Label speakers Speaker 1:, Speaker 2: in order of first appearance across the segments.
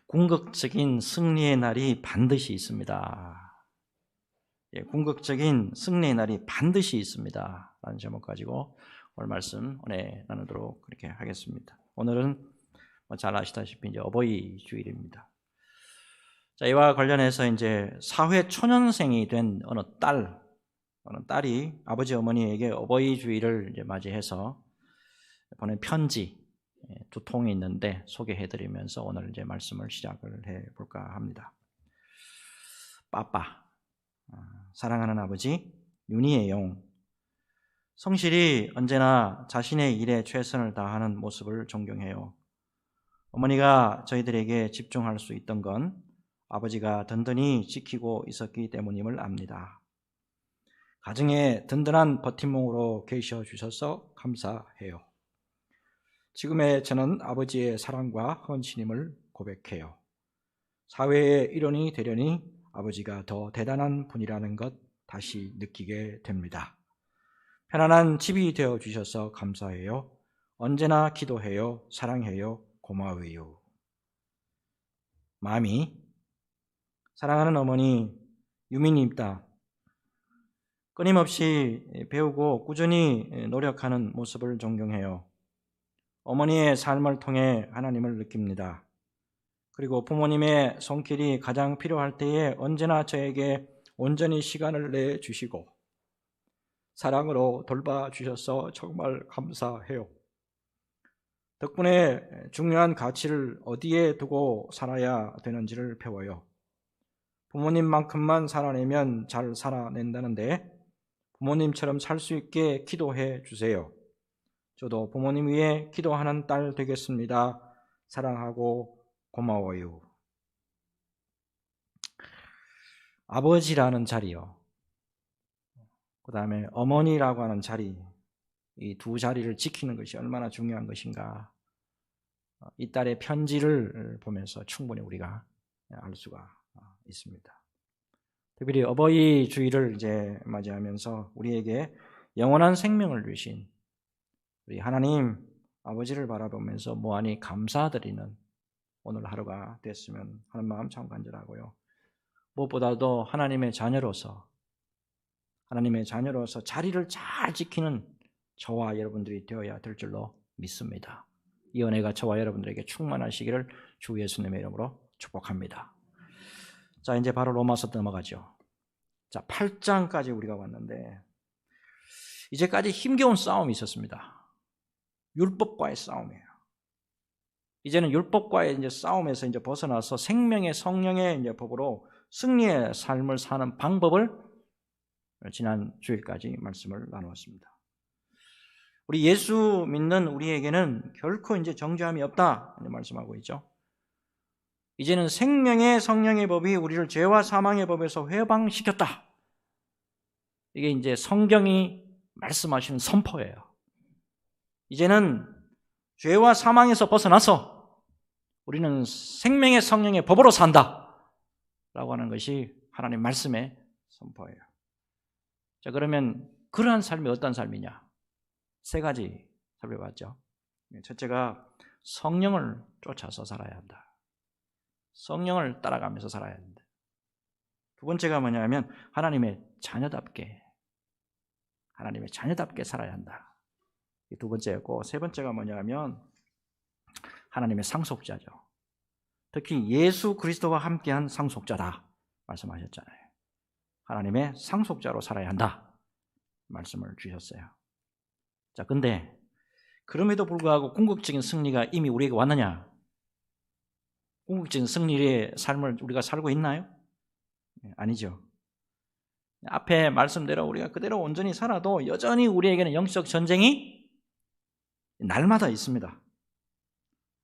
Speaker 1: 궁극적인 승리의 날이 반드시 있습니다. 궁극적인 승리의 날이 반드시 있습니다. 라는 제목 가지고 오늘 말씀 나누도록 그렇게 하겠습니다. 오늘은 잘 아시다시피 이제 어버이 주일입니다. 자, 이와 관련해서 이제 사회 초년생이 된 어느 딸이 아버지 어머니에게 어버이 주일을 이제 맞이해서 보낸 편지 두 통이 있는데 소개해드리면서 오늘 이제 말씀을 시작을 해볼까 합니다. 빠빠, 사랑하는 아버지, 윤희의 용, 성실히 언제나 자신의 일에 최선을 다하는 모습을 존경해요. 어머니가 저희들에게 집중할 수 있던 건 아버지가 든든히 지키고 있었기 때문임을 압니다. 가정에 든든한 버팀목으로 계셔 주셔서 감사해요. 지금의 저는 아버지의 사랑과 헌신임을 고백해요. 사회의 일원이 되려니 아버지가 더 대단한 분이라는 것 다시 느끼게 됩니다. 편안한 집이 되어 주셔서 감사해요. 언제나 기도해요. 사랑해요. 고마워요. 마음이 사랑하는 어머니 유민입니다. 끊임없이 배우고 꾸준히 노력하는 모습을 존경해요. 어머니의 삶을 통해 하나님을 느낍니다. 그리고 부모님의 손길이 가장 필요할 때에 언제나 저에게 온전히 시간을 내주시고 사랑으로 돌봐주셔서 정말 감사해요. 덕분에 중요한 가치를 어디에 두고 살아야 되는지를 배워요. 부모님만큼만 살아내면 잘 살아낸다는데 부모님처럼 살 수 있게 기도해 주세요. 저도 부모님 위해 기도하는 딸 되겠습니다. 사랑하고 고마워요. 아버지라는 자리요. 그 다음에 어머니라고 하는 자리, 이 두 자리를 지키는 것이 얼마나 중요한 것인가. 이 딸의 편지를 보면서 충분히 우리가 알 수가 있습니다. 특별히 어버이 주일을 이제 맞이하면서 우리에게 영원한 생명을 주신 우리 하나님 아버지를 바라보면서 무한히 감사드리는 오늘 하루가 됐으면 하는 마음 참 간절하고요. 무엇보다도 하나님의 자녀로서 자리를 잘 지키는 저와 여러분들이 되어야 될 줄로 믿습니다. 이 은혜가 저와 여러분들에게 충만하시기를 주 예수님의 이름으로 축복합니다. 자, 이제 바로 로마서 넘어가죠. 자, 8장까지 우리가 왔는데 이제까지 힘겨운 싸움이 있었습니다. 율법과의 싸움이에요. 이제는 율법과의 이제 싸움에서 이제 벗어나서 생명의 성령의 이제 법으로 승리의 삶을 사는 방법을 지난 주일까지 말씀을 나누었습니다. 우리 예수 믿는 우리에게는 결코 이제 정죄함이 없다 이제 말씀하고 있죠. 이제는 생명의 성령의 법이 우리를 죄와 사망의 법에서 해방시켰다. 이게 이제 성경이 말씀하시는 선포예요. 이제는 죄와 사망에서 벗어나서 우리는 생명의 성령의 법으로 산다 라고 하는 것이 하나님 말씀의 선포예요. 자, 그러면 그러한 삶이 어떤 삶이냐? 세 가지 살펴봤죠. 첫째가 성령을 쫓아서 살아야 한다. 성령을 따라가면서 살아야 한다. 두 번째가 뭐냐면 하나님의 자녀답게 살아야 한다. 이 두 번째였고, 세 번째가 뭐냐면 하나님의 상속자죠. 특히 예수 그리스도와 함께한 상속자다 말씀하셨잖아요. 하나님의 상속자로 살아야 한다 말씀을 주셨어요. 자, 근데 그럼에도 불구하고 궁극적인 승리가 이미 우리에게 왔느냐? 궁극적인 승리의 삶을 우리가 살고 있나요? 아니죠. 앞에 말씀대로 우리가 그대로 온전히 살아도 여전히 우리에게는 영적 전쟁이 날마다 있습니다.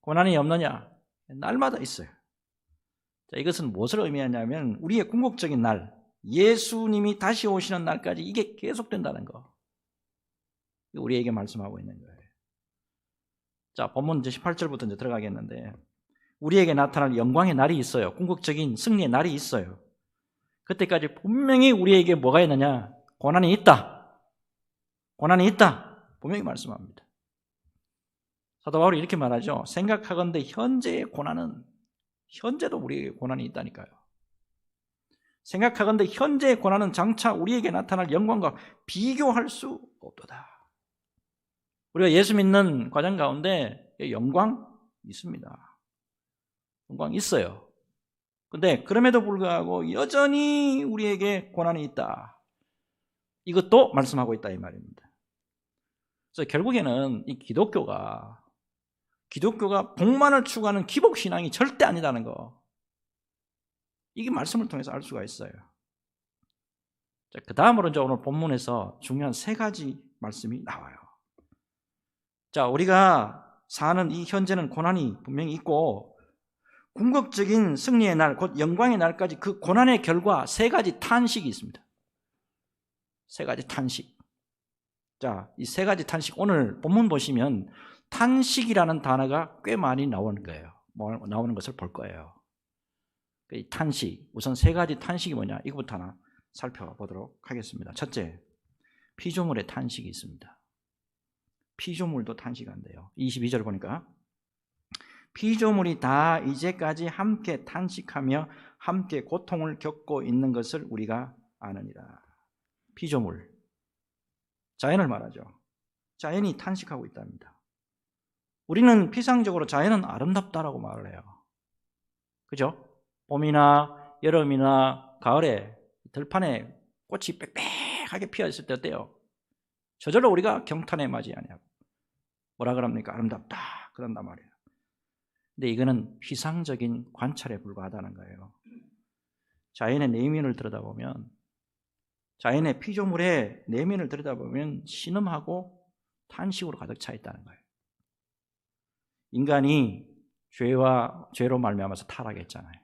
Speaker 1: 고난이 없느냐? 날마다 있어요. 자, 이것은 무엇을 의미하냐면 우리의 궁극적인 날, 예수님이 다시 오시는 날까지 이게 계속된다는 거. 우리에게 말씀하고 있는 거예요. 자, 본문 이제 18절부터 이제 들어가겠는데 우리에게 나타날 영광의 날이 있어요. 궁극적인 승리의 날이 있어요. 그때까지 분명히 우리에게 뭐가 있느냐? 고난이 있다. 분명히 말씀합니다. 사도 바울이 이렇게 말하죠. 생각하건대 현재의 고난은 현재도 우리에게 고난이 있다니까요. 생각하건대 현재의 고난은 장차 우리에게 나타날 영광과 비교할 수 없도다. 우리가 예수 믿는 과정 가운데 영광 있습니다. 영광 있어요. 근데 그럼에도 불구하고 여전히 우리에게 고난이 있다. 이것도 말씀하고 있다 이 말입니다. 그래서 결국에는 이 기독교가 복만을 추구하는 기복신앙이 절대 아니라는 거, 이게 말씀을 통해서 알 수가 있어요. 그 다음으로 이제 오늘 본문에서 중요한 세 가지 말씀이 나와요. 자, 우리가 사는 이 현재는 고난이 분명히 있고 궁극적인 승리의 날, 곧 영광의 날까지 그 고난의 결과 세 가지 탄식이 있습니다. 세 가지 탄식. 자, 이 세 가지 탄식, 오늘 본문 보시면 탄식이라는 단어가 꽤 많이 나오는 거예요. 나오는 것을 볼 거예요. 이 탄식, 우선 세 가지 탄식이 뭐냐, 이것부터 하나 살펴보도록 하겠습니다. 첫째, 피조물의 탄식이 있습니다. 피조물도 탄식한대요. 22절 보니까 피조물이 다 이제까지 함께 탄식하며 함께 고통을 겪고 있는 것을 우리가 아느니라. 피조물, 자연을 말하죠. 자연이 탄식하고 있답니다. 우리는 피상적으로 자연은 아름답다라고 말을 해요. 그죠? 봄이나 여름이나 가을에 들판에 꽃이 빽빽하게 피어있을 때 어때요? 저절로 우리가 경탄에 맞이 아니하고 뭐라 그럽니까? 아름답다 그런단 말이에요. 근데 이거는 피상적인 관찰에 불과하다는 거예요. 자연의 내면을 들여다보면, 자연의 피조물의 내면을 들여다보면 신음하고 탄식으로 가득 차 있다는 거예요. 인간이 죄로 말미암아서 타락했잖아요.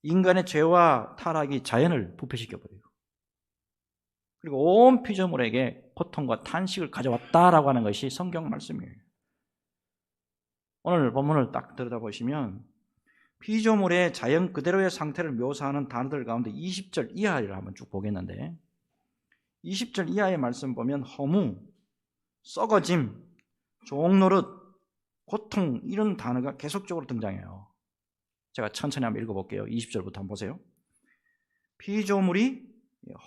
Speaker 1: 인간의 죄와 타락이 자연을 부패시켜버리고, 그리고 온 피조물에게 고통과 탄식을 가져왔다라고 하는 것이 성경 말씀이에요. 오늘 본문을 딱 들여다보시면 피조물의 자연 그대로의 상태를 묘사하는 단어들 가운데 20절 이하를 한번 쭉 보겠는데, 20절 이하의 말씀 보면 허무, 썩어짐, 종노릇, 고통, 이런 단어가 계속적으로 등장해요. 제가 천천히 한번 읽어볼게요. 20절부터 한번 보세요. 피조물이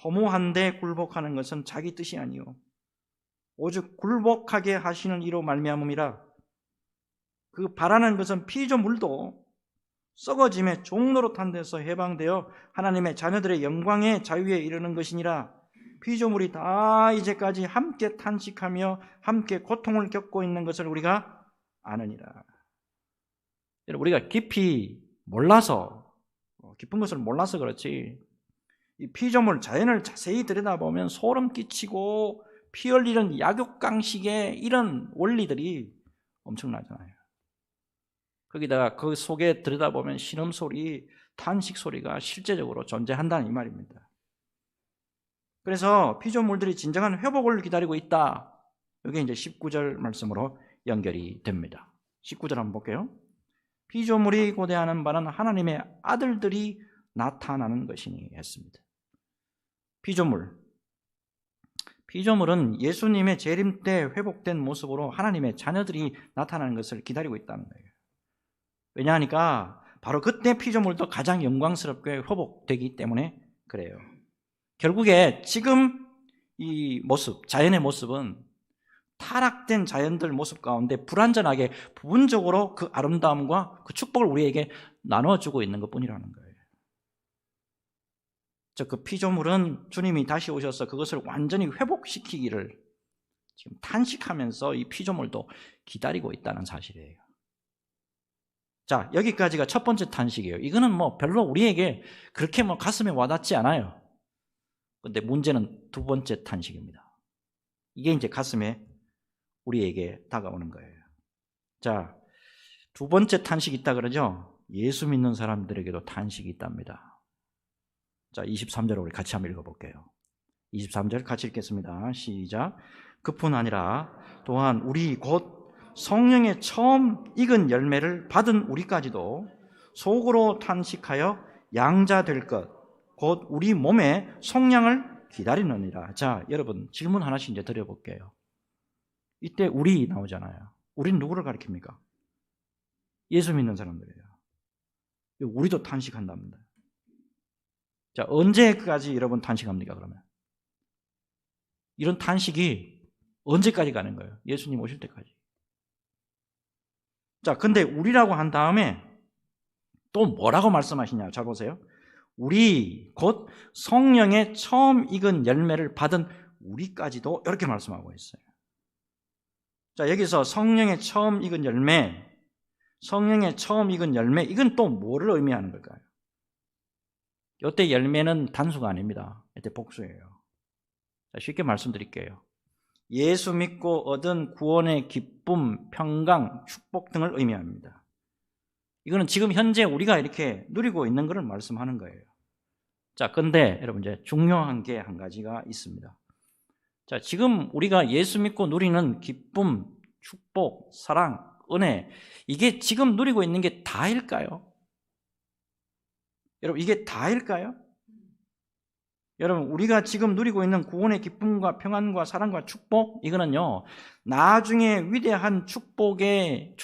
Speaker 1: 허무한데 굴복하는 것은 자기 뜻이 아니요 오직 굴복하게 하시는 이로 말미암음이라. 그 바라는 것은 피조물도 썩어짐의 종노릇한 데서 해방되어 하나님의 자녀들의 영광의 자유에 이르는 것이니라. 피조물이 다 이제까지 함께 탄식하며 함께 고통을 겪고 있는 것을 우리가 아느니라. 우리가 깊이 몰라서, 깊은 것을 몰라서 그렇지, 이 피조물 자연을 자세히 들여다보면 소름 끼치고 피 흘리는 약육강식의 이런 원리들이 엄청나잖아요. 거기다가 그 속에 들여다보면 신음소리, 탄식소리가 실제적으로 존재한다는 이 말입니다. 그래서 피조물들이 진정한 회복을 기다리고 있다. 이게 이제 19절 말씀으로 연결이 됩니다. 19절 한번 볼게요. 피조물이 고대하는 바는 하나님의 아들들이 나타나는 것이니 했습니다. 피조물은 예수님의 재림 때 회복된 모습으로 하나님의 자녀들이 나타나는 것을 기다리고 있다는 거예요. 왜냐하니까 바로 그때 피조물도 가장 영광스럽게 회복되기 때문에 그래요. 결국에 지금 이 모습, 자연의 모습은 타락된 자연들 모습 가운데 불완전하게 부분적으로 그 아름다움과 그 축복을 우리에게 나눠주고 있는 것뿐이라는 거예요. 그 피조물은 주님이 다시 오셔서 그것을 완전히 회복시키기를 지금 탄식하면서 이 피조물도 기다리고 있다는 사실이에요. 자, 여기까지가 첫 번째 탄식이에요. 이거는 별로 우리에게 그렇게 가슴에 와닿지 않아요. 근데 문제는 두 번째 탄식입니다. 이게 이제 가슴에 우리에게 다가오는 거예요. 자, 두 번째 탄식이 있다 그러죠? 예수 믿는 사람들에게도 탄식이 있답니다. 자, 23절 우리 같이 한번 읽어볼게요. 23절 같이 읽겠습니다. 시작. 그뿐 아니라 또한 우리 곧 성령의 처음 익은 열매를 받은 우리까지도 속으로 탄식하여 양자될 것, 곧 우리 몸의 속량을 기다리느니라. 자, 여러분 질문 하나씩 이제 드려볼게요. 이때 우리 나오잖아요. 우린 누구를 가리킵니까? 예수 믿는 사람들이에요. 우리도 탄식한답니다. 자, 언제까지 여러분 탄식합니까, 그러면? 이런 탄식이 언제까지 가는 거예요? 예수님 오실 때까지. 자, 근데 우리라고 한 다음에 또 뭐라고 말씀하시냐? 잘 보세요. 우리 곧 성령의 처음 익은 열매를 받은 우리까지도 이렇게 말씀하고 있어요. 자, 여기서 성령의 처음 익은 열매, 성령의 처음 익은 열매, 이건 또 뭐를 의미하는 걸까요? 이때 열매는 단수가 아닙니다. 이때 복수예요. 자, 쉽게 말씀드릴게요. 예수 믿고 얻은 구원의 기쁨, 평강, 축복 등을 의미합니다. 이거는 지금 현재 우리가 이렇게 누리고 있는 것을 말씀하는 거예요. 자, 근데 여러분 이제 중요한 게 한 가지가 있습니다. 자, 지금 우리가 예수 믿고 누리는 기쁨, 축복, 사랑, 은혜, 이게 지금 누리고 있는 게 다일까요? 여러분, 이게 다일까요? 여러분, 우리가 지금 누리고 있는 구원의 기쁨과 평안과 사랑과 축복, 이거는요, 나중에 위대한 축복이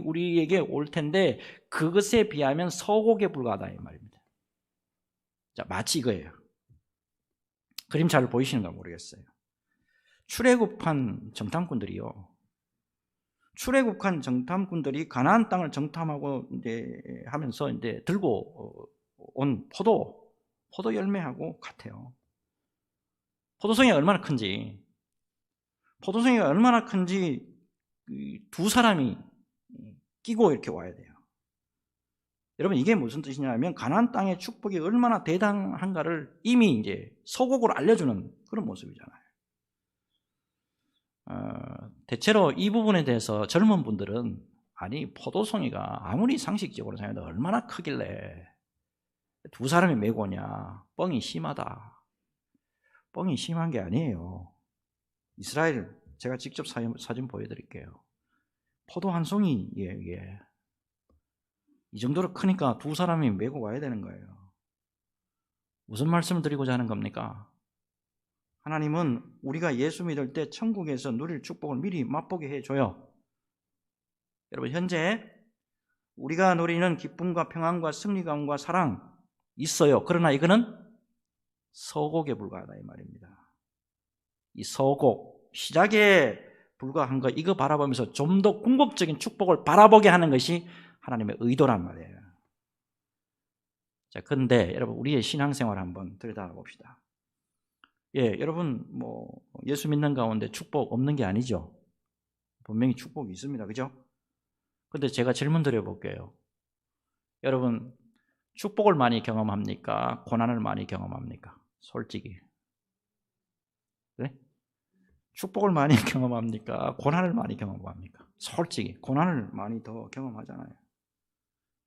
Speaker 1: 우리에게 올 텐데 그것에 비하면 서곡에 불과하다 이 말입니다. 자, 마치 이거예요. 그림 잘 보이시는가 모르겠어요. 출애굽한 정탐꾼들이요. 출애굽한 정탐꾼들이 가나안 땅을 정탐하고 이제 하면서 이제 들고 온 포도 열매하고 같아요. 포도송이가 얼마나 큰지 두 사람이 끼고 이렇게 와야 돼요. 여러분, 이게 무슨 뜻이냐면 가나안 땅의 축복이 얼마나 대단한가를 이미 이제 서곡으로 알려주는 그런 모습이잖아요. 대체로 이 부분에 대해서 젊은 분들은 아니, 포도송이가 아무리 상식적으로 생각해도 얼마나 크길래 두 사람이 메고 오냐, 뻥이 심하다. 뻥이 심한 게 아니에요. 이스라엘, 제가 직접 사진 보여드릴게요. 포도 한 송이예요, 이게. 이 정도로 크니까 두 사람이 메고 와야 되는 거예요. 무슨 말씀을 드리고자 하는 겁니까? 하나님은 우리가 예수 믿을 때 천국에서 누릴 축복을 미리 맛보게 해줘요. 여러분, 현재 우리가 누리는 기쁨과 평안과 승리감과 사랑 있어요. 그러나 이거는 서곡에 불과하다 이 말입니다. 이 서곡, 시작에 불과한 거, 이거 바라보면서 좀 더 궁극적인 축복을 바라보게 하는 것이 하나님의 의도란 말이에요. 자, 근데 여러분, 우리의 신앙생활 한번 들여다봅시다. 예, 여러분, 예수 믿는 가운데 축복 없는 게 아니죠. 분명히 축복이 있습니다. 그죠? 근데 제가 질문 드려볼게요. 여러분, 축복을 많이 경험합니까? 고난을 많이 경험합니까? 솔직히. 네? 축복을 많이 경험합니까? 고난을 많이 경험합니까? 솔직히. 고난을 많이 더 경험하잖아요.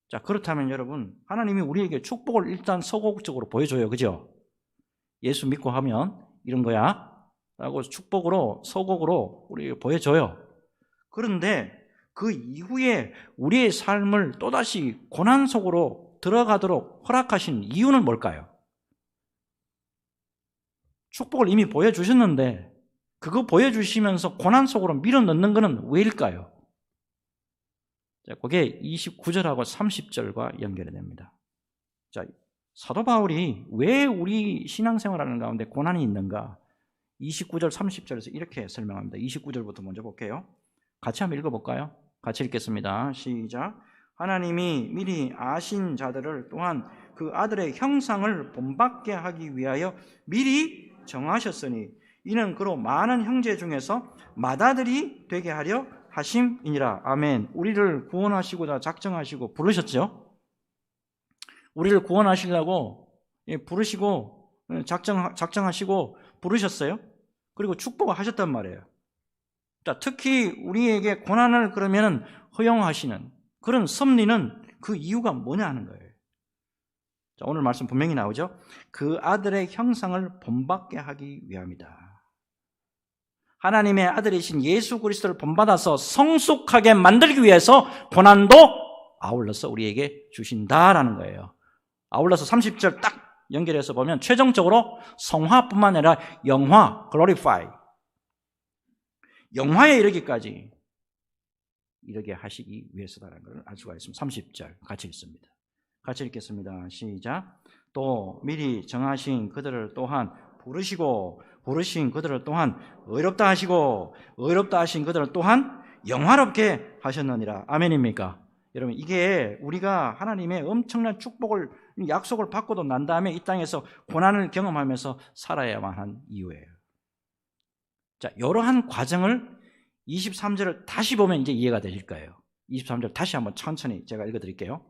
Speaker 1: 자, 그렇다면 여러분, 하나님이 우리에게 축복을 일단 서곡적으로 보여줘요. 그죠? 예수 믿고 하면 이런 거야 라고 축복으로, 서곡으로 우리에게 보여줘요. 그런데 그 이후에 우리의 삶을 또다시 고난 속으로 들어가도록 허락하신 이유는 뭘까요? 축복을 이미 보여주셨는데 그거 보여주시면서 고난 속으로 밀어넣는 것은 왜일까요? 자, 그게 29절하고 30절과 연결이 됩니다. 자, 사도 바울이 왜 우리 신앙생활하는 가운데 고난이 있는가? 29절, 30절에서 이렇게 설명합니다. 29절부터 먼저 볼게요. 같이 한번 읽어볼까요? 같이 읽겠습니다. 시작. 하나님이 미리 아신 자들을 또한 그 아들의 형상을 본받게 하기 위하여 미리 정하셨으니 이는 그로 많은 형제 중에서 맏아들이 되게 하려 하심이니라. 아멘. 우리를 구원하시고자 작정하시고 부르셨죠? 우리를 구원하시려고 부르시고 작정하시고 부르셨어요. 그리고 축복을 하셨단 말이에요. 자, 특히 우리에게 고난을 그러면 허용하시는 그런 섭리는 그 이유가 뭐냐 하는 거예요. 자, 오늘 말씀 분명히 나오죠. 그 아들의 형상을 본받게 하기 위함이다. 하나님의 아들이신 예수 그리스도를 본받아서 성숙하게 만들기 위해서 고난도 아울러서 우리에게 주신다라는 거예요. 아울러서 30절 딱 연결해서 보면 최종적으로 성화뿐만 아니라 영화, glorify, 영화에 이르게 하시기 위해서다라는 걸 알 수가 있습니다. 30절 같이 읽습니다. 같이 읽겠습니다. 시작. 또 미리 정하신 그들을 또한 부르시고 부르신 그들을 또한 의롭다 하시고 의롭다 하신 그들을 또한 영화롭게 하셨느니라. 아멘입니까? 여러분, 이게 우리가 하나님의 엄청난 축복을, 약속을 받고도 난 다음에 이 땅에서 고난을 경험하면서 살아야만 한 이유예요. 자, 이러한 과정을 23절을 다시 보면 이제 이해가 되실 거예요. 23절 다시 한번 천천히 제가 읽어드릴게요.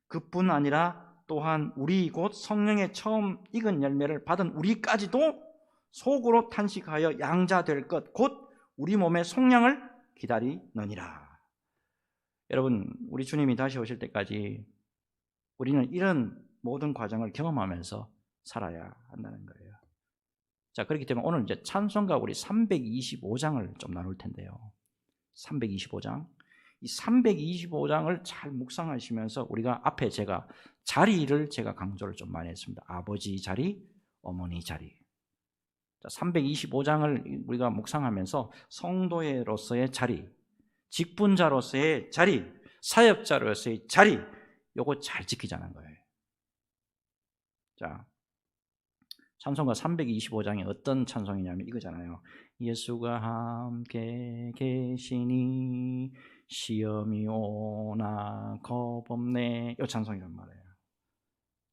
Speaker 1: 그뿐 아니라 또한 우리 곧 성령의 처음 익은 열매를 받은 우리까지도 속으로 탄식하여 양자 될 것 곧 우리 몸의 속량을 기다리느니라. 여러분, 우리 주님이 다시 오실 때까지 우리는 이런 모든 과정을 경험하면서 살아야 한다는 거예요. 자, 그렇기 때문에 오늘 이제 찬송가 우리 325장을 좀 나눌 텐데요. 325장. 이 325장을 잘 묵상하시면서 우리가 앞에 제가 자리를 제가 강조를 좀 많이 했습니다. 아버지 자리, 어머니 자리. 자, 325장을 우리가 묵상하면서 성도로서의 자리, 직분자로서의 자리, 사역자로서의 자리, 요거 잘 지키자는 거예요. 자, 찬송가 325장에 어떤 찬송이냐면 이거잖아요. 예수가 함께 계시니 시험이 오나 겁없네. 이 찬송이란 말이에요.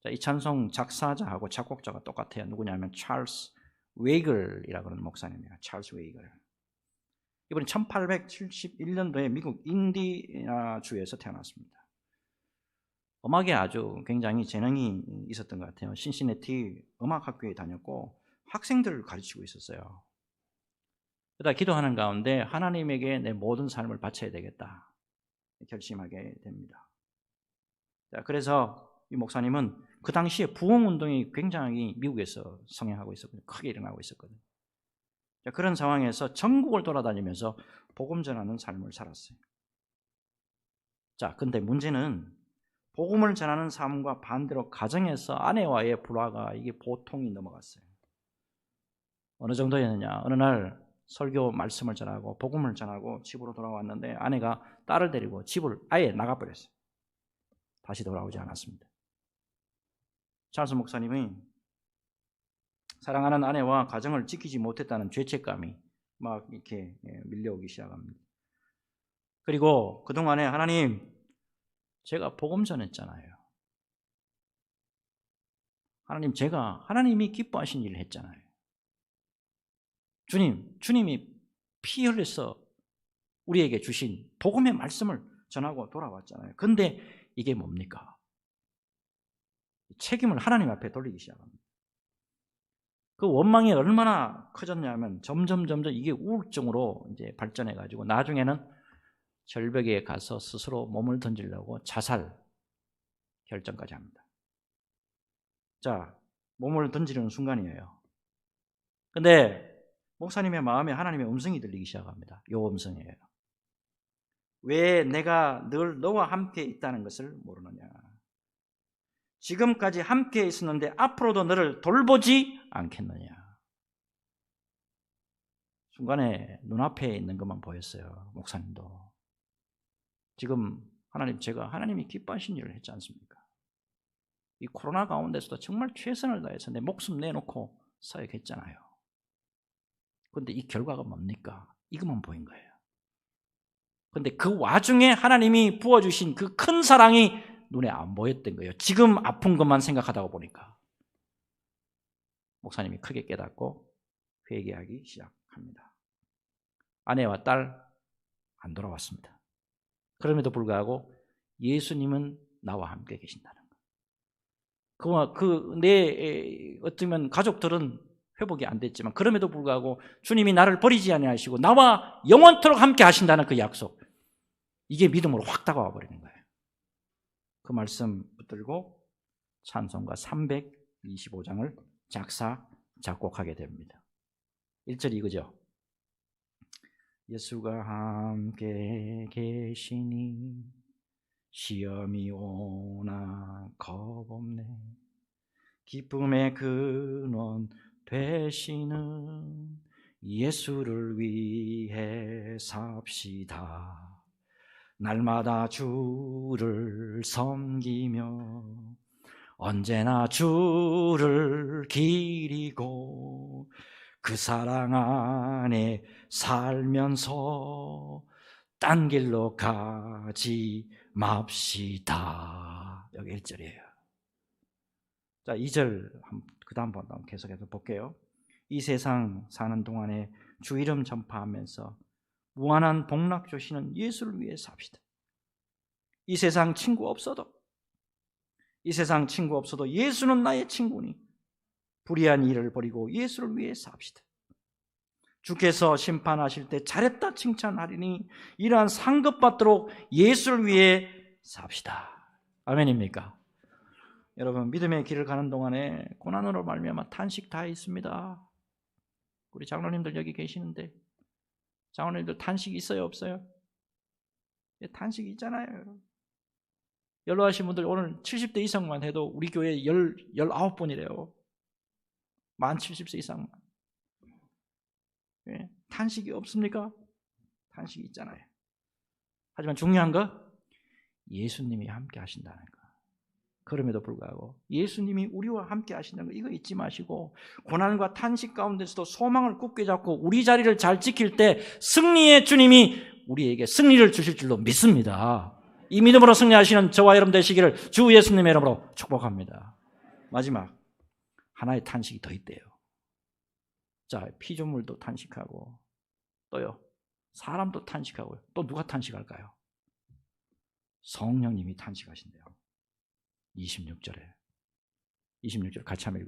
Speaker 1: 자, 이 찬송 작사자하고 작곡자가 똑같아요. 누구냐면 찰스 웨이글이라고 하는 목사님이에요. 찰스 웨이글. 이분이 1871년도에 미국 인디애나주에서 태어났습니다. 음악에 아주 굉장히 재능이 있었던 것 같아요. 신시내티 음악학교에 다녔고 학생들을 가르치고 있었어요. 그러다 기도하는 가운데 하나님에게 내 모든 삶을 바쳐야 되겠다 결심하게 됩니다. 자, 그래서 이 목사님은 그 당시에 부흥운동이 굉장히 미국에서 성행하고 있었거든요. 크게 일어나고 있었거든요. 자, 그런 상황에서 전국을 돌아다니면서 복음 전하는 삶을 살았어요. 자, 근데 문제는 복음을 전하는 삶과 반대로 가정에서 아내와의 불화가 이게 보통이 넘어갔어요. 어느 정도였느냐? 어느 날 설교 말씀을 전하고 복음을 전하고 집으로 돌아왔는데 아내가 딸을 데리고 집을 아예 나가버렸어요. 다시 돌아오지 않았습니다. 찰스 목사님이 사랑하는 아내와 가정을 지키지 못했다는 죄책감이 막 이렇게 밀려오기 시작합니다. 그리고 그동안에 하나님, 제가 복음 전했잖아요. 하나님, 제가 하나님이 기뻐하신 일을 했잖아요. 주님이 피 흘려서 우리에게 주신 복음의 말씀을 전하고 돌아왔잖아요. 근데 이게 뭡니까? 책임을 하나님 앞에 돌리기 시작합니다. 그 원망이 얼마나 커졌냐면 점점 이게 우울증으로 이제 발전해가지고 나중에는 절벽에 가서 스스로 몸을 던지려고 자살 결정까지 합니다. 자, 몸을 던지려는 순간이에요. 근데 목사님의 마음에 하나님의 음성이 들리기 시작합니다. 요 음성이에요. 왜 내가 늘 너와 함께 있다는 것을 모르느냐? 지금까지 함께 있었는데 앞으로도 너를 돌보지 않겠느냐? 순간에 눈앞에 있는 것만 보였어요. 목사님도. 지금 하나님, 제가 하나님이 기뻐하신 일을 했지 않습니까? 이 코로나 가운데서도 정말 최선을 다해서 내 목숨 내놓고 사역했잖아요. 그런데 이 결과가 뭡니까? 이것만 보인 거예요. 그런데 그 와중에 하나님이 부어주신 그 큰 사랑이 눈에 안 보였던 거예요. 지금 아픈 것만 생각하다 보니까. 목사님이 크게 깨닫고 회개하기 시작합니다. 아내와 딸 안 돌아왔습니다. 그럼에도 불구하고 예수님은 나와 함께 계신다는 거. 어쩌면 가족들은 회복이 안 됐지만 그럼에도 불구하고 주님이 나를 버리지 아니하시고 나와 영원토록 함께 하신다는 그 약속. 이게 믿음으로 확 다가와 버리는 거예요. 그 말씀 붙들고 찬송가 325장을 작곡하게 됩니다. 1절이 이거죠. 예수가 함께 계시니 시험이 오나 겁없네. 기쁨의 근원 되시는 예수를 위해 삽시다. 날마다 주를 섬기며 언제나 주를 기리고 그 사랑 안에 살면서 딴 길로 가지 맙시다. 여기 1절이에요. 자, 2절 그 다음 번 계속해서 볼게요. 이 세상 사는 동안에 주 이름 전파하면서 무한한 복락 주시는 예수를 위해 삽시다. 이 세상 친구 없어도 예수는 나의 친구니 불의한 일을 버리고 예수를 위해 삽시다. 주께서 심판하실 때 잘했다 칭찬하리니 이러한 상급받도록 예수를 위해 삽시다. 아멘입니까? 여러분, 믿음의 길을 가는 동안에 고난으로 말미암아 탄식 다 있습니다. 우리 장로님들 여기 계시는데 장로님들 탄식 있어요 없어요? 탄식이 있잖아요. 연로하신 분들 오늘 70대 이상만 해도 우리 교회 19분이래요. 만 70세 이상만. 예, 탄식이 없습니까? 탄식이 있잖아요. 하지만 중요한 거 예수님이 함께 하신다는 거. 그럼에도 불구하고 예수님이 우리와 함께 하신다는 거 이거 잊지 마시고 고난과 탄식 가운데서도 소망을 굳게 잡고 우리 자리를 잘 지킬 때 승리의 주님이 우리에게 승리를 주실 줄로 믿습니다. 이 믿음으로 승리하시는 저와 여러분 되시기를 주 예수님의 이름으로 축복합니다. 마지막 하나의 탄식이 더 있대요. 자, 피조물도 탄식하고 또요 사람도 탄식하고요. 또 누가 탄식할까요? 성령님이 탄식하신대요. 26절 같이 한번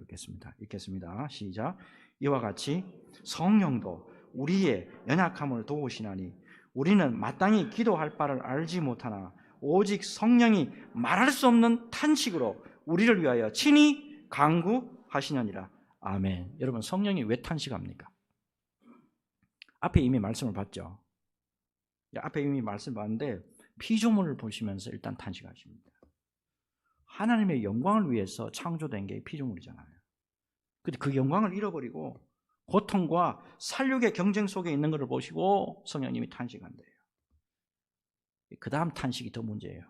Speaker 1: 읽겠습니다. 시작. 이와 같이 성령도 우리의 연약함을 도우시나니 우리는 마땅히 기도할 바를 알지 못하나 오직 성령이 말할 수 없는 탄식으로 우리를 위하여 친히 간구하시느니라. 아멘. 여러분, 성령이 왜 탄식합니까? 앞에 이미 말씀을 봤죠. 앞에 이미 말씀을 봤는데 피조물을 보시면서 일단 탄식하십니다. 하나님의 영광을 위해서 창조된 게 피조물이잖아요. 근데 그 영광을 잃어버리고 고통과 살육의 경쟁 속에 있는 것을 보시고 성령님이 탄식한대요. 그 다음 탄식이 더 문제예요.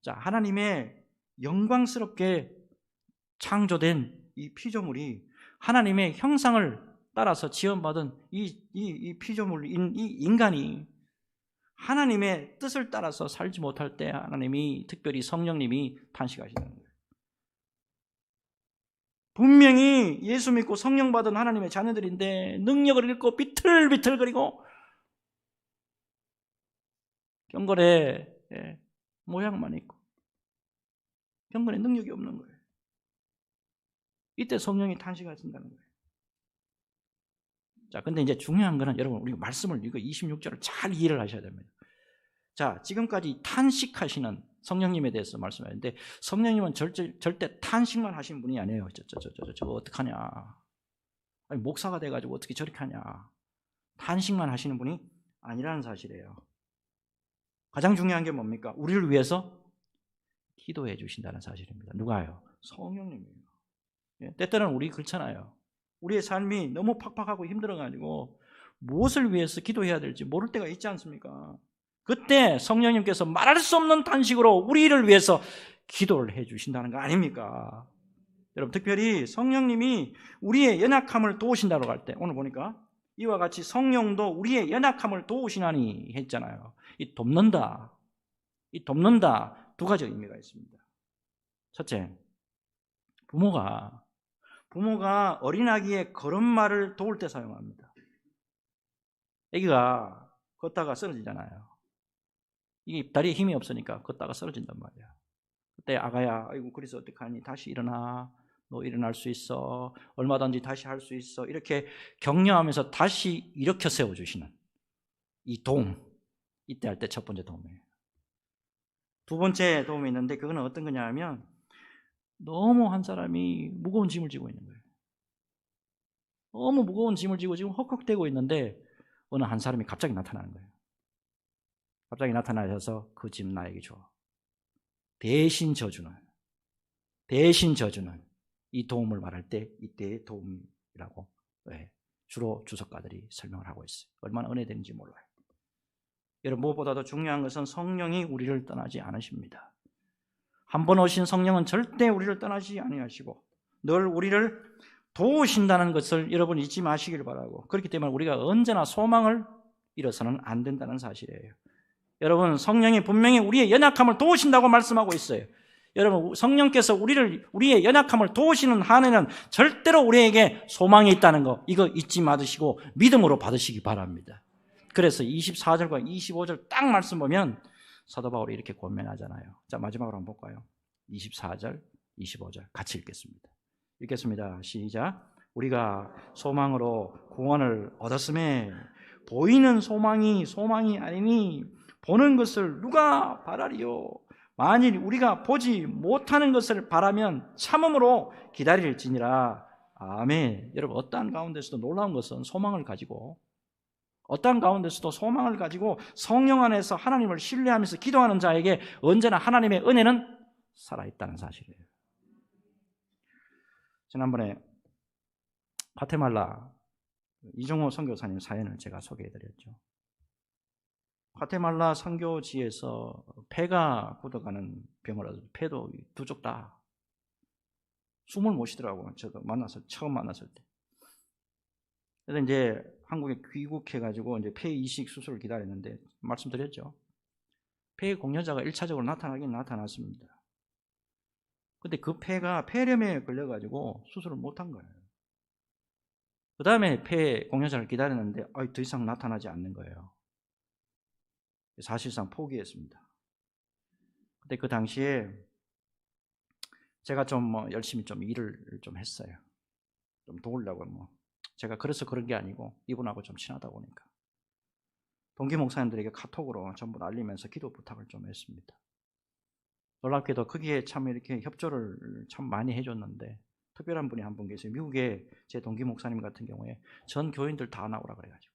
Speaker 1: 자, 하나님의 영광스럽게 창조된 이 피조물이 하나님의 형상을 따라서 지원받은 이 피조물, 이 인간이 하나님의 뜻을 따라서 살지 못할 때 하나님이 특별히 성령님이 탄식하시는 거예요. 분명히 예수 믿고 성령 받은 하나님의 자녀들인데 능력을 잃고 비틀비틀거리고 경건의 모양만 있고 경건의 능력이 없는 거예요. 이때 성령이 탄식하신다는 거예요. 자, 근데 이제 중요한 거는 여러분 우리 말씀을 이거 26절을 잘 이해를 하셔야 됩니다. 자, 지금까지 탄식하시는 성령님에 대해서 말씀하셨는데 성령님은 절대 탄식만 하신 분이 아니에요. 저거 어떡하냐. 아니, 목사가 돼가지고 어떻게 저렇게 하냐. 탄식만 하시는 분이 아니라는 사실이에요. 가장 중요한 게 뭡니까? 우리를 위해서 기도해 주신다는 사실입니다. 누가요? 성령님이에요. 때때로는 우리 그렇잖아요. 우리의 삶이 너무 팍팍하고 힘들어가지고 무엇을 위해서 기도해야 될지 모를 때가 있지 않습니까? 그때 성령님께서 말할 수 없는 탄식으로 우리를 위해서 기도를 해 주신다는 거 아닙니까? 여러분, 특별히 성령님이 우리의 연약함을 도우신다고 할 때 오늘 보니까 이와 같이 성령도 우리의 연약함을 도우시나니 했잖아요. 이 돕는다 두 가지 의미가 있습니다. 첫째, 부모가 어린아기의 걸음마를 도울 때 사용합니다. 아기가 걷다가 쓰러지잖아요. 이게 다리에 힘이 없으니까 걷다가 쓰러진단 말이야. 그때 아가야, 아이고 그래서 어떡하니? 다시 일어나. 너 일어날 수 있어. 얼마든지 다시 할 수 있어. 이렇게 격려하면서 다시 일으켜 세워주시는 이 도움. 이때 할 때 첫 번째 도움이에요. 두 번째 도움이 있는데 그거는 어떤 거냐 하면 너무 한 사람이 무거운 짐을 지고 있는 거예요. 너무 무거운 짐을 지고 지금 헉헉대고 있는데 어느 한 사람이 갑자기 나타나는 거예요. 갑자기 나타나셔서 그 짐 나에게 줘. 대신 져주는 이 도움을 말할 때 이때의 도움이라고 주로 주석가들이 설명을 하고 있어요. 얼마나 은혜되는지 몰라요. 여러분, 무엇보다도 중요한 것은 성령이 우리를 떠나지 않으십니다. 한 번 오신 성령은 절대 우리를 떠나지 아니하시고 늘 우리를 도우신다는 것을 여러분 잊지 마시길 바라고, 그렇기 때문에 우리가 언제나 소망을 잃어서는 안 된다는 사실이에요. 여러분, 성령이 분명히 우리의 연약함을 도우신다고 말씀하고 있어요. 여러분, 성령께서 우리의 연약함을 도우시는 한에는 절대로 우리에게 소망이 있다는 거, 이거 잊지 마시고 믿음으로 받으시기 바랍니다. 그래서 24절과 25절 딱 말씀 보면 사도 바울이 이렇게 권면하잖아요. 자, 마지막으로 한번 볼까요? 24절, 25절 같이 읽겠습니다. 읽겠습니다. 시작. 우리가 소망으로 구원을 얻었음에 보이는 소망이 아니니 보는 것을 누가 바라리요? 만일 우리가 보지 못하는 것을 바라면 참음으로 기다릴지니라. 아멘. 여러분, 어떠한 가운데서도 놀라운 것은 소망을 가지고, 어떠한 가운데서도 소망을 가지고 성령 안에서 하나님을 신뢰하면서 기도하는 자에게 언제나 하나님의 은혜는 살아있다는 사실이에요. 지난번에 과테말라 이종호 선교사님 사연을 제가 소개해드렸죠. 과테말라 선교지에서 폐가 굳어가는 병을 얻어서 폐도 두 쪽 다 숨을 못 쉬더라고요. 저도 처음 만났을 때. 그래서 이제 한국에 귀국해가지고 이제 폐 이식 수술을 기다렸는데, 말씀드렸죠. 폐 공여자가 1차적으로 나타나긴 나타났습니다. 근데 그 폐가 폐렴에 걸려가지고 수술을 못한 거예요. 그 다음에 폐 공여자를 기다렸는데 더 이상 나타나지 않는 거예요. 사실상 포기했습니다. 근데 그 당시에 제가 좀 열심히 좀 일을 좀 했어요. 좀 도우려고 제가 그래서 그런 게 아니고 이분하고 좀 친하다 보니까 동기 목사님들에게 카톡으로 전부 알리면서 기도 부탁을 좀 했습니다. 놀랍게도 거기에 참 이렇게 협조를 참 많이 해줬는데, 특별한 분이 한 분 계세요. 미국에 제 동기 목사님 같은 경우에 전 교인들 다 나오라 그래가지고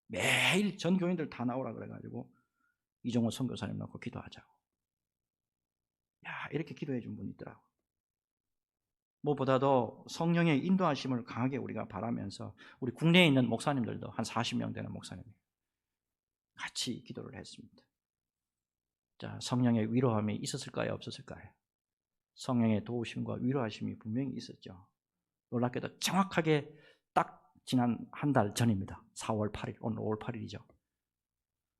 Speaker 1: 매일 전 교인들 다 나오라 그래가지고 이종호 선교사님 놓고 기도하자고. 이렇게 기도해 준 분이 있더라고. 무엇보다도 성령의 인도하심을 강하게 우리가 바라면서 우리 국내에 있는 목사님들도 한 40명 되는 목사님 같이 기도를 했습니다. 자, 성령의 위로함이 있었을까요? 없었을까요? 성령의 도우심과 위로하심이 분명히 있었죠. 놀랍게도 정확하게 딱 지난 한 달 전입니다. 4월 8일, 오늘 5월 8일이죠.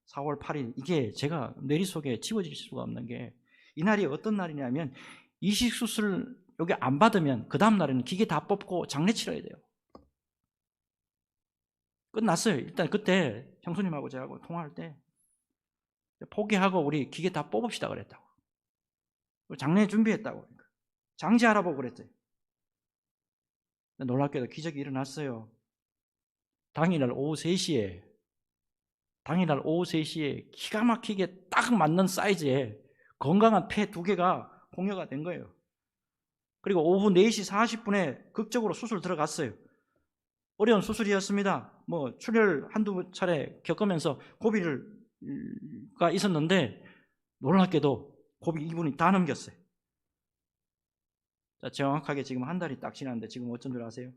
Speaker 1: 4월 8일, 이게 제가 뇌리 속에 지워질 수가 없는 게, 이날이 어떤 날이냐면 이식수술 여기 안 받으면 그 다음 날에는 기계 다 뽑고 장례 치러야 돼요. 끝났어요. 일단 그때 형수님하고 저하고 통화할 때 포기하고 우리 기계 다 뽑읍시다 그랬다고. 장례 준비했다고. 장지하라고 그랬어요. 놀랍게도 기적이 일어났어요. 당일날 오후 3시에 기가 막히게 딱 맞는 사이즈의 건강한 폐 2개가 공여가 된 거예요. 그리고 오후 4시 40분에 극적으로 수술 들어갔어요. 어려운 수술이었습니다. 출혈 한두 차례 겪으면서 고비가 있었는데 놀랍게도 고비 2분이 다 넘겼어요. 자, 정확하게 지금 한 달이 딱 지났는데 지금 어쩐 줄 아세요?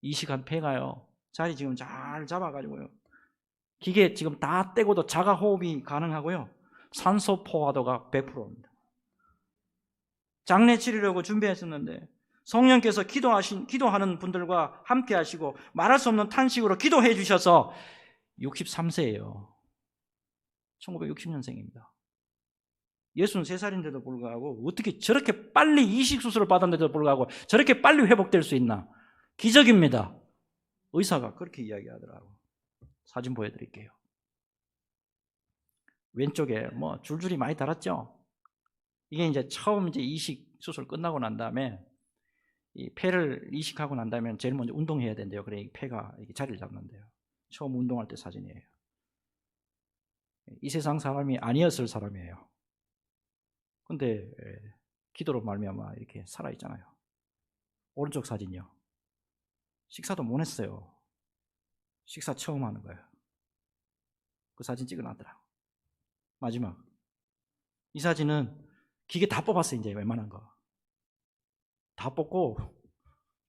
Speaker 1: 이식한 폐가요, 자리 지금 잘 잡아가지고요, 기계 지금 다 떼고도 자가 호흡이 가능하고요, 산소 포화도가 100%입니다. 장례 치르려고 준비했었는데 성령께서 기도하는 분들과 함께 하시고 말할 수 없는 탄식으로 기도해 주셔서 63세예요. 1960년생입니다. 63살인데도 불구하고 어떻게 저렇게 빨리 이식수술을 받았는데도 불구하고 저렇게 빨리 회복될 수 있나? 기적입니다. 의사가 그렇게 이야기하더라고요. 사진 보여드릴게요. 왼쪽에 줄줄이 많이 달았죠? 이게 이제 처음 이식 수술 끝나고 난 다음에 이 폐를 이식하고 난 다음에 제일 먼저 운동해야 된대요. 그래 폐가 이렇게 자리를 잡는데요. 처음 운동할 때 사진이에요. 이 세상 사람이 아니었을 사람이에요. 근데 기도로 말미암아 이렇게 살아있잖아요. 오른쪽 사진이요. 식사도 못 했어요. 식사 처음 하는 거예요. 그 사진 찍어놨더라고. 마지막 이 사진은 기계 다 뽑았어요. 이제 웬만한 거 다 뽑고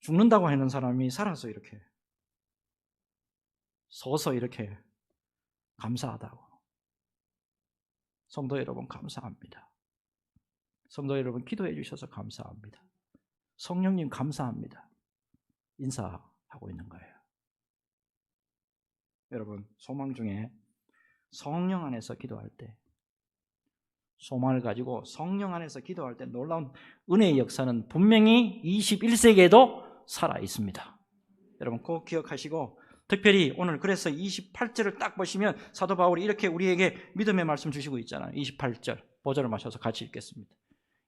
Speaker 1: 죽는다고 하는 사람이 살아서 이렇게 서서 이렇게 감사하다고. 성도 여러분 감사합니다. 성도 여러분 기도해 주셔서 감사합니다. 성령님 감사합니다. 인사하고 있는 거예요. 여러분 소망 중에 성령 안에서 기도할 때, 소망을 가지고 성령 안에서 기도할 때 놀라운 은혜의 역사는 분명히 21세기에도 살아 있습니다. 여러분 꼭 기억하시고, 특별히 오늘 그래서 28절을 딱 보시면 사도 바울이 이렇게 우리에게 믿음의 말씀 주시고 있잖아요. 28절 보절을 마셔서 같이 읽겠습니다.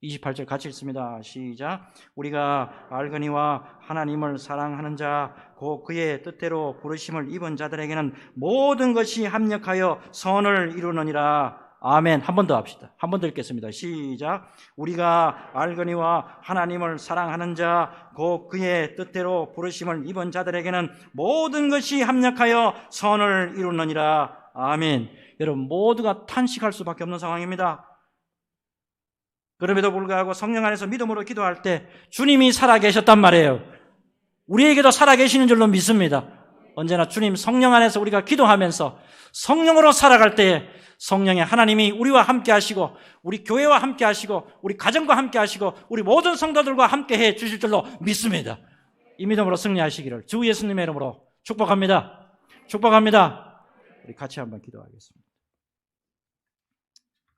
Speaker 1: 28절 같이 읽습니다. 시작. 우리가 알거니와 하나님을 사랑하는 자 곧 그의 뜻대로 부르심을 입은 자들에게는 모든 것이 합력하여 선을 이루느니라. 아멘. 한 번 더 합시다. 한 번 더 읽겠습니다. 시작. 우리가 알거니와 하나님을 사랑하는 자 곧 그의 뜻대로 부르심을 입은 자들에게는 모든 것이 합력하여 선을 이루느니라. 아멘. 여러분 모두가 탄식할 수밖에 없는 상황입니다. 그럼에도 불구하고 성령 안에서 믿음으로 기도할 때 주님이 살아계셨단 말이에요. 우리에게도 살아계시는 줄로 믿습니다. 언제나 주님 성령 안에서 우리가 기도하면서 성령으로 살아갈 때에 성령의 하나님이 우리와 함께 하시고 우리 교회와 함께 하시고 우리 가정과 함께 하시고 우리 모든 성도들과 함께 해 주실 줄로 믿습니다. 이 믿음으로 승리하시기를 주 예수님의 이름으로 축복합니다. 축복합니다. 우리 같이 한번 기도하겠습니다.